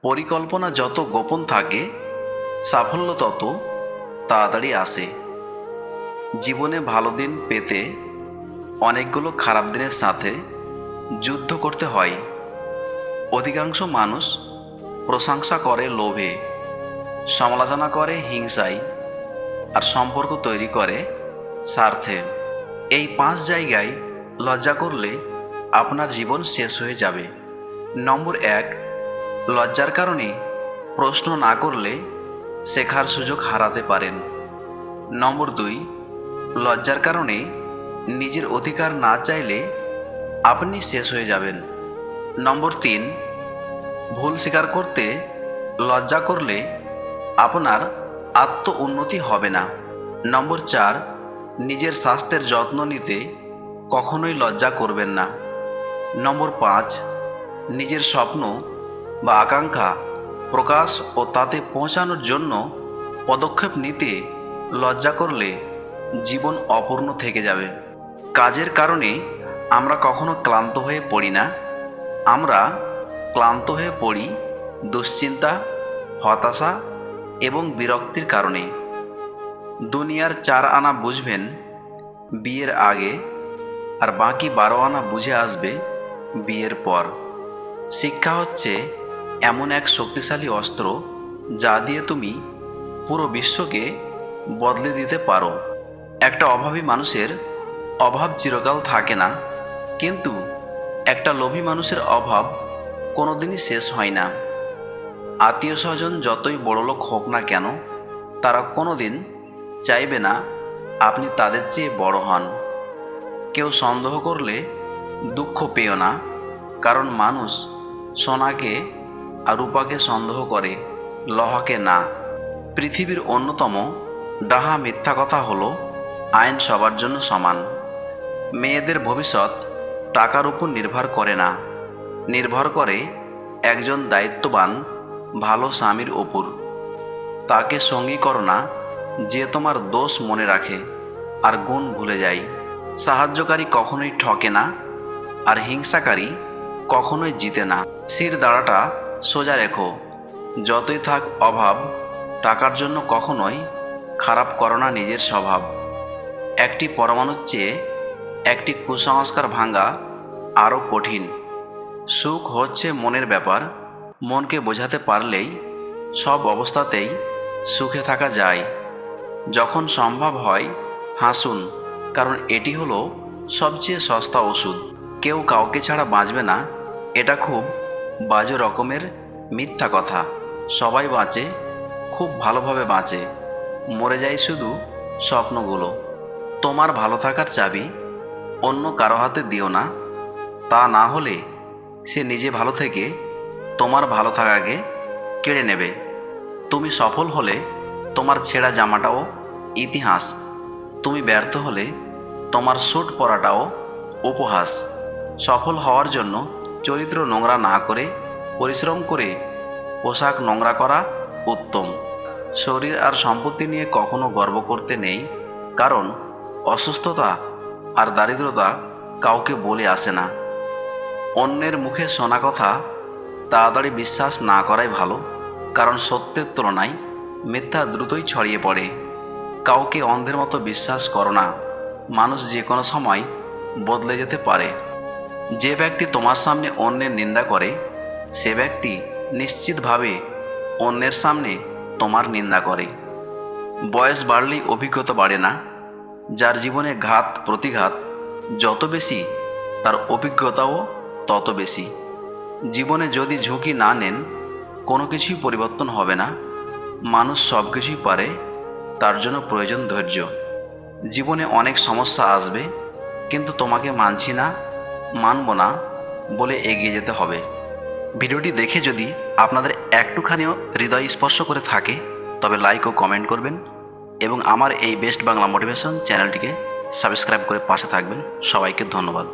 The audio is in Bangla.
পরিকল্পনা যত গোপন থাকে, সাফল্য তত তাড়াতাড়ি আসে। জীবনে ভালো দিন পেতে অনেকগুলো খারাপ দিনের সাথে যুদ্ধ করতে হয়। অধিকাংশ মানুষ প্রশংসা করে লোভে, সমালোচনা করে হিংসায়, আর সম্পর্ক তৈরি করে স্বার্থে। এই 5 জায়গায় লজ্জা করলে আপনার জীবন শেষ হয়ে যাবে। নম্বর 1, লজ্জার কারণে প্রশ্ন না করলে শেখার সুযোগ হারাতে পারেন। নম্বর 2, লজ্জার কারণে নিজের অধিকার না চাইলে আপনি শেষ হয়ে যাবেন। নম্বর 3, ভুল স্বীকার করতে লজ্জা করলে আপনার আত্ম উন্নতি হবে না। নম্বর 4, নিজের স্বাস্থ্যের যত্ন নিতে কখনোই লজ্জা করবেন না। নম্বর 5, নিজের স্বপ্ন বা আকাঙ্ক্ষা প্রকাশ ও তাতে পৌঁছানোর জন্য পদক্ষেপ নিতে লজ্জা করলে জীবন অপূর্ণ থেকে যাবে। কাজের কারণে আমরা কখনো ক্লান্ত হয়ে পড়ি না, আমরা ক্লান্ত হয়ে পড়ি দুশ্চিন্তা, হতাশা এবং বিরক্তির কারণে। দুনিয়ার 4 আনা বুঝবেন বিয়ের আগে, আর বাকি 12 আনা বুঝে আসবে বিয়ের পর। শিক্ষা হচ্ছে এমন এক শক্তিশালী অস্ত্র যা দিয়ে তুমি পুরো বিশ্বকে বদলে দিতে পারো। একটা অভাবী মানুষের অভাব চিরকাল থাকে না, কিন্তু একটা লোভী মানুষের অভাব কোনোদিনই শেষ হয় না। আত্মীয় স্বজন যতই বড়লোক হোক না কেন, তারা কোনোদিন চাইবে না আপনি তাদের চেয়ে বড় হন। কেউ সন্দেহ করলে দুঃখ পেও না, কারণ মানুষ সোনাকে আর রূপাকে সন্দেহ করে, লোহাকে না। পৃথিবীর অন্যতম ডাহা মিথ্যা কথা হলো আইন সবার জন্য সমান। মেয়েদের ভবিষ্যৎ টাকার উপর নির্ভর করে না, নির্ভর করে একজন দায়িত্ববান ভালো স্বামীর ওপর। তাকে সঙ্গী করো না যে তোমার দোষ মনে রাখে আর গুণ ভুলে যায়। সাহায্যকারী কখনোই ঠকে না, আর হিংসাকারী কখনোই জিতে না। শির দাঁড়াটা সোজা রেখো, যতই থাক অভাব। টাকার জন্য কখনোই খারাপ করো না নিজের স্বভাব। একটি পরমাণুর চেয়ে একটি কুসংস্কার ভাঙা আরও কঠিন। সুখ হচ্ছে মনের ব্যাপার, মনকে বোঝাতে পারলেই সব অবস্থাতেই সুখে থাকা যায়। যখন সম্ভব হয় হাসুন, কারণ এটি হলো সবচেয়ে সস্তা ওষুধ। কেউ কাউকে ছাড়া বাঁচবে না, এটা খুব বাজে রকমের মিথ্যা কথা। সবাই বাঁচে, খুব ভালোভাবে বাঁচে, মরে যায় শুধু স্বপ্নগুলো। তোমার ভালো থাকার চাবি অন্য কারো হাতে দিও না, তা না হলে সে নিজে ভালো থেকে তোমার ভালো থাকাকে কেড়ে নেবে। তুমি সফল হলে তোমার ছেঁড়া জামাটাও ইতিহাস, তুমি ব্যর্থ হলে তোমার স্যুট পরাটাও উপহাস। সফল হওয়ার জন্য চরিত্র নোংরা না করে পরিশ্রম করে পোশাক নোংরা করা উত্তম। শরীর আর সম্পত্তি নিয়ে কখনো গর্ব করতে নেই, কারণ অসুস্থতা আর দারিদ্রতা কাউকে বলে আসে না। অন্যের মুখে শোনা কথা তাড়াতাড়ি বিশ্বাস না করাই ভালো, কারণ সত্যের তুলনায় মিথ্যা দ্রুতই ছড়িয়ে পড়ে। কাউকে অন্ধের মতো বিশ্বাস করো না, মানুষ যে কোনো সময় বদলে যেতে পারে। যে ব্যক্তি তোমার সামনে অন্যের নিন্দা করে, সে ব্যক্তি নিশ্চিতভাবে অন্যের সামনে তোমার নিন্দা করে। বয়স বাড়লেই অভিজ্ঞতা বাড়ে না, যার জীবনে ঘাত প্রতিঘাত যত বেশি, তার অভিজ্ঞতাও তত বেশি। জীবনে যদি ঝুঁকি না নেন, কোনো কিছুই পরিবর্তন হবে না। মানুষ সব কিছুই পারে, তার জন্য প্রয়োজন ধৈর্য। জীবনে অনেক সমস্যা আসবে, কিন্তু তোমাকে মানছি না, মানব না বলে এগিয়ে যেতে হবে। ভিডিওটি দেখে যদি আপনাদের একটুখানিও হৃদয় স্পর্শ করে থাকে, তবে লাইক ও কমেন্ট করবেন এবং আমার এই বেস্ট বাংলা মোটিভেশন চ্যানেলটিকে সাবস্ক্রাইব করে পাশে থাকবেন। সবাইকে ধন্যবাদ।